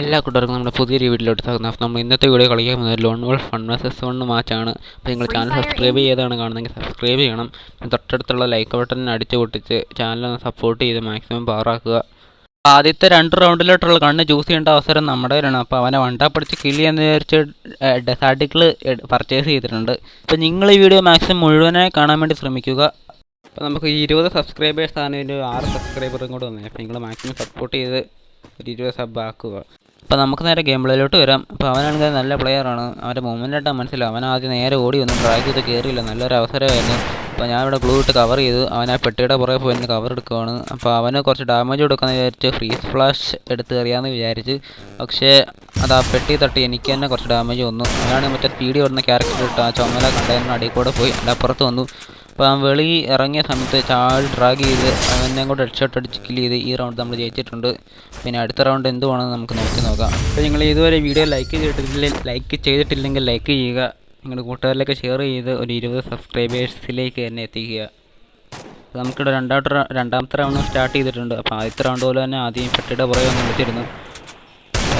എല്ലാ കൂട്ടുകാർക്കും നമ്മുടെ പുതിയൊരു വീഡിയോയിലോട്ട് സ്വാഗതം. അപ്പോൾ നമ്മൾ ഇന്നത്തെ വീഡിയോ കളിക്കാൻ പോകുന്നത് ലോൺ വോൾഫ് 1 മാച്ചാണ്. അപ്പോൾ നിങ്ങൾ ചാനൽ സബ്സ്ക്രൈബ് ചെയ്താണ് കാണുന്നതെങ്കിൽ സബ്സ്ക്രൈബ് ചെയ്യണം. തൊട്ടടുത്തുള്ള ലൈക്ക് ബട്ടൺ അടിച്ചു പൊട്ടിച്ച് ചാനൽ സപ്പോർട്ട് ചെയ്ത് മാക്സിമം പവറാക്കുക. ആദ്യത്തെ 2 റൗണ്ടിലോട്ടുള്ള കണ്ണ് ചൂസ് ചെയ്യേണ്ട അവസരം നമ്മുടെ കയ്യിലാണ്. അപ്പോൾ അവനെ വണ്ടാ പിടിച്ച് കില്ല് ചെയ്യാന്ന് വിചാരിച്ച് ഡെസാർട്ടിക്കിൾ പർച്ചേസ് ചെയ്തിട്ടുണ്ട്. അപ്പോൾ നിങ്ങൾ ഈ വീഡിയോ മാക്സിമം മുഴുവനായി കാണാൻ വേണ്ടി ശ്രമിക്കുക. അപ്പോൾ നമുക്ക് 20 സബ്സ്ക്രൈബേഴ്സ് ആണ്, ഒരു 6 സബ്സ്ക്രൈബറും കൂടെ വന്നത്. അപ്പോൾ നിങ്ങൾ മാക്സിമം സപ്പോർട്ട് ചെയ്ത് ഒരു 20 സബ് ആക്കുക. അപ്പോൾ നമുക്ക് നേരെ ഗെയിം പ്ലേയിലോട്ട് വരാം. അപ്പോൾ അവനാണെങ്കിൽ നല്ല പ്ലെയറാണ്. അവൻ്റെ മൂവ്മെൻറ്റായിട്ടാണ് മനസ്സിലാവും. അവൻ ആദ്യം നേരെ ഓടി വന്നു, ഡ്രാഗ് ചെയ്ത് കയറിയില്ല. നല്ലൊരു അവസരമായിരുന്നു. അപ്പോൾ ഞാൻ ഇവിടെ ഗ്ലൂ ഇട്ട് കവർ ചെയ്തു. അവൻ ആ പെട്ടിയുടെ പുറകെ പോയി കവർ എടുക്കുകയാണ്. അപ്പോൾ അവന് കുറച്ച് ഡാമേജ് കൊടുക്കാമെന്ന് വിചാരിച്ച് ഫ്രീസ് ഫ്ലാഷ് എടുത്ത് എറിയാമെന്ന് വിചാരിച്ച്, പക്ഷേ അത് ആ പെട്ടി തട്ടി എനിക്ക് തന്നെ കുറച്ച് ഡാമേജ് വന്നു. അവനാണ് മറ്റേ സ്പീഡ് വരുന്ന ക്യാരക്ടർ ഇട്ട് ആ ചുമല കണ്ടെയ്നറിന് അടിയിൽ കൂടെ പോയി എൻ്റെ അപ്പുറത്ത് വന്നു. അപ്പോൾ അവൻ വെളി ഇറങ്ങിയ സമയത്ത് ചാടി ഡ്രാഗ് ചെയ്ത് അവനെ കൂടെ ഹെഡ്ഷോട്ട് അടിച്ച് കില്ല് ചെയ്ത് ഈ റൗണ്ട് നമ്മൾ ജയിച്ചിട്ടുണ്ട്. പിന്നെ അടുത്ത റൗണ്ട് എന്തുവാണെന്ന് നമുക്ക് നോക്കാം. അപ്പോൾ നിങ്ങൾ ഇതുവരെ വീഡിയോ ലൈക്ക് ചെയ്തിട്ടില്ലെങ്കിൽ ലൈക്ക് ചെയ്യുക. നിങ്ങളുടെ കൂട്ടുകാരിലേക്ക് ഷെയർ ചെയ്ത് ഒരു 20 സബ്സ്ക്രൈബേഴ്സിലേക്ക് തന്നെ എത്തിക്കുക. അപ്പോൾ നമുക്കിവിടെ രണ്ടാമത്തെ റൗണ്ട് സ്റ്റാർട്ട് ചെയ്തിട്ടുണ്ട്. അപ്പോൾ ആദ്യത്തെ റൗണ്ട് പോലെ തന്നെ ആദ്യം പെട്ടിയുടെ പുറകെ ഒന്ന് വിളിച്ചിരുന്നു.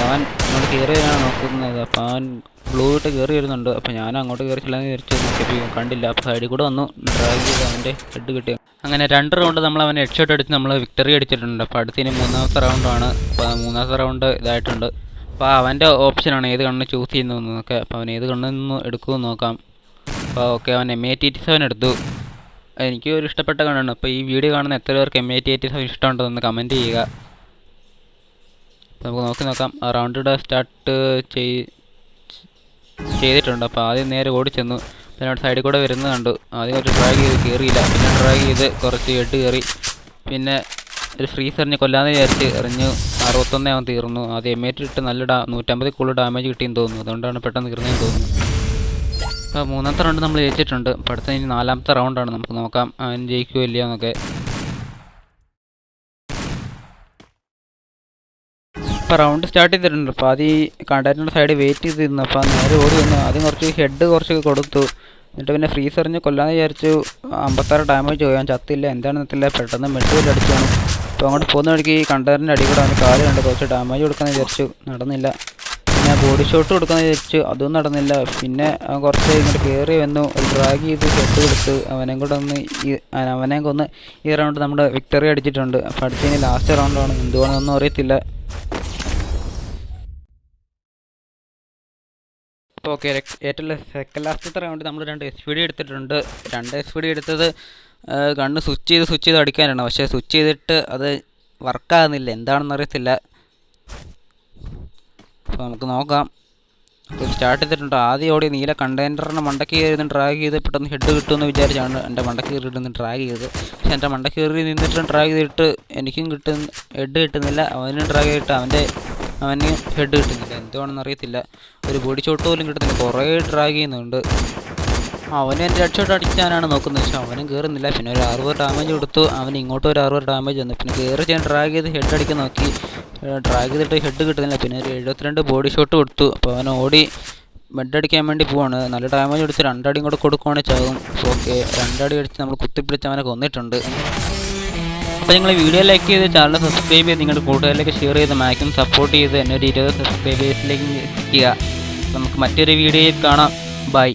അവൻ അങ്ങോട്ട് കയറി വരാനാണ് നോക്കുന്നത്. അപ്പോൾ അവൻ ബ്ലൂ ഇട്ട് കയറി വരുന്നുണ്ട്. അപ്പോൾ ഞാൻ അങ്ങോട്ട് കയറി ചെല്ലാൻ വിചാരിച്ച് നോക്കിയപ്പോൾ കണ്ടില്ല. അപ്പോൾ സൈഡിൽ കൂടെ വന്നു ഡ്രാഗ് ചെയ്ത് അവൻ്റെ ഹെഡ് കിട്ടി. അങ്ങനെ 2 റൗണ്ട് നമ്മൾ അവൻ ഹെഡ്ഷോട്ട് അടിച്ച് നമ്മൾ വിക്ടറി അടിച്ചിട്ടുണ്ട്. അപ്പോൾ അടുത്തതിന് 3ാമത്തെ റൗണ്ടാണ്. അപ്പോൾ 3ാമത്തെ റൗണ്ട് ഇതായിട്ടുണ്ട്. അപ്പോൾ അവൻ്റെ ഓപ്ഷനാണ് ഏത് കണ്ണ് ചൂസ് ചെയ്യുന്നതെന്നൊക്കെ. അപ്പോൾ അവൻ ഏത് കണ്ണിൽ നിന്ന് എടുക്കുമെന്ന് നോക്കാം. അപ്പോൾ ഓക്കെ, അവൻ M887 എടുത്തു. എനിക്ക് ഒരു ഇഷ്ടപ്പെട്ട കണ്ണാണ്. അപ്പോൾ ഈ വീഡിയോ കാണുന്ന എത്ര പേർക്ക് M887 ഇഷ്ടമുണ്ടെന്ന് കമൻറ്റ് ചെയ്യുക. നമുക്ക് നോക്കാം. ആ റൗണ്ടിടെ സ്റ്റാർട്ട് ചെയ്തിട്ടുണ്ട്. അപ്പോൾ ആദ്യം നേരെ ഓടിച്ചെന്നു. പിന്നെ അവിടെ സൈഡിൽ കൂടെ വരുന്നത് കണ്ടു. ആദ്യം കുറച്ച് ഡ്രാഗ് ചെയ്ത് കയറിയില്ല. പിന്നെ ഡ്രാഗ് ചെയ്ത് കുറച്ച് ഹെഡ് കയറി. പിന്നെ ഒരു ഫ്രീസ് എറിഞ്ഞ് കൊല്ലാന്ന് വിചാരിച്ച് എറിഞ്ഞു. 61 അവൻ തീർന്നു. ആദ്യം M8 ഇട്ട് നല്ല 150 കൂടുതൽ ഡാമേജ് കിട്ടിയെന്ന് തോന്നുന്നു. അതുകൊണ്ടാണ് പെട്ടെന്ന് തീർന്നതെന്ന് തോന്നുന്നു. അപ്പോൾ 3ാമത്തെ റൗണ്ട് നമ്മൾ ജയിച്ചിട്ടുണ്ട്. അപ്പോൾ അടുത്ത 4ാമത്തെ റൗണ്ടാണ്. നമുക്ക് നോക്കാം അവൻ ജയിക്കുമോ ഇല്ലയോ എന്നൊക്കെ. അപ്പോൾ റൗണ്ട് സ്റ്റാർട്ട് ചെയ്തിട്ടുണ്ട്. അപ്പോൾ ആദ്യം കണ്ടക്ടറിൻ്റെ സൈഡ് വെയിറ്റ് ചെയ്തിരുന്നു. അപ്പോൾ നേരെ ഓടി വന്നു. ആദ്യം കുറച്ച് കൊടുത്തു. എന്നിട്ട് പിന്നെ ഫ്രീസ് എറിഞ്ഞ് കൊല്ലാന്ന് വിചാരിച്ചു. 56 ഡാമേജ് പോയി. ഞാൻ ചത്തില്ല, എന്താണെന്നില്ല. പെട്ടെന്ന് മെഡിക്കൽ അടിച്ചാണ്. അപ്പോൾ അങ്ങോട്ട് പോകുന്ന വഴിക്ക് ഈ കണ്ടക്ടറിൻ്റെ അടി കൂടെ അവന് കാല് കണ്ട് കുറച്ച് ഡാമേജ് കൊടുക്കാമെന്ന് വിചാരിച്ചു. നടന്നില്ല. പിന്നെ ബോഡി ഷോട്ട് കൊടുക്കാമെന്ന് വിചാരിച്ചു. അതും നടന്നില്ല. പിന്നെ കുറച്ച് ഇങ്ങോട്ട് കയറി വന്നു, ഡ്രാഗ് ചെയ്ത് ഹെഡ് കൊടുത്ത് അവനെ കൊന്ന് ഈ റൗണ്ട് നമ്മുടെ വിക്ടറി അടിച്ചിട്ടുണ്ട്. അപ്പോൾ അടുത്തതിന് ലാസ്റ്റ് റൗണ്ടാണ്. എന്തുവാണെന്നൊന്നും അറിയത്തില്ല. അപ്പോൾ ഓക്കെ, ഏറ്റവും സെക്കൻഡ് ലാസ്റ്റത്തെ റൗണ്ട് നമ്മൾ 2 SPD എടുത്തിട്ടുണ്ട്. 2 SPD എടുത്തത് കണ്ണ് സ്വിച്ച് ചെയ്ത് അടിക്കാനാണ്. പക്ഷേ സ്വിച്ച് ചെയ്തിട്ട് അത് വർക്കാകുന്നില്ല, എന്താണെന്ന് അറിയത്തില്ല. അപ്പോൾ നമുക്ക് നോക്കാം. അപ്പോൾ സ്റ്റാർട്ട് ചെയ്തിട്ടുണ്ട്. ആദ്യം ഓടി നീല കണ്ടെയ്നറിൻ്റെ മണ്ടയ്ക്ക് കയറി ഡ്രാഗ് ചെയ്ത് പെട്ടെന്ന് ഹെഡ് കിട്ടുമെന്ന് വിചാരിച്ചാണ് എൻ്റെ മണ്ടയ്ക്ക് കയറിയിട്ട് ഡ്രാഗ് ചെയ്തത്. പക്ഷേ എൻ്റെ മണ്ടയ്ക്ക് കയറി നിന്നിട്ട് ഡ്രാഗ് ചെയ്തിട്ട് എനിക്കും ഹെഡ് കിട്ടുന്നില്ല. അവനും ഡ്രാഗ് ചെയ്തിട്ട് അവന് ഹെഡ് കിട്ടുന്നില്ല, എന്തുവാണെന്ന് അറിയത്തില്ല. ഒരു ബോഡി ഷോട്ട് പോലും കിട്ടുന്നില്ല. കുറേ ഡ്രാഗ് ചെയ്യുന്നുണ്ട്. അവന് എൻ്റെ ഹെഡ് ഷോട്ട് അടിക്കാനാണ് നോക്കുന്നത്. പക്ഷേ അവനും കയറുന്നില്ല. പിന്നെ ഒരു 60 ഡാമേജ് കൊടുത്തു. അവന് ഇങ്ങോട്ടും ഒരു 60 ഡാമേജ് വന്നു. പിന്നെ കയറി ചെയ്യാൻ ഡ്രാഗ് ചെയ്ത് ഹെഡ് അടിക്കാൻ നോക്കി. ഡ്രാഗ് ചെയ്തിട്ട് ഹെഡ് കിട്ടുന്നില്ല. പിന്നെ ഒരു 72 ബോഡി ഷോട്ട് കൊടുത്തു. അപ്പോൾ അവൻ ഓടി ബെഡ് അടിക്കാൻ വേണ്ടി പോവാണ്. നല്ല ഡാമേജ് അടിച്ച് 2 അടിയും കൂടെ കൊടുക്കുവാണെങ്കിൽ ചാകും. ഓക്കെ, 2 അടി അടിച്ച് നമ്മൾ കുത്തിപ്പിടിച്ച് അവനെ കൊന്നിട്ടുണ്ട്. അപ്പോൾ നിങ്ങൾ വീഡിയോ ലൈക്ക് ചെയ്ത് ചാനൽ സബ്സ്ക്രൈബ് ചെയ്ത് നിങ്ങളുടെ കൂട്ടുകാരിലേക്ക് ഷെയർ ചെയ്ത് മാക്സിമം സപ്പോർട്ട് ചെയ്ത് എന്നെ ഒരു 20 സബ്സ്ക്രൈബേഴ്സിലേക്ക് എത്തിക്കുക. നമുക്ക് മറ്റൊരു വീഡിയോയിൽ കാണാം. ബൈ.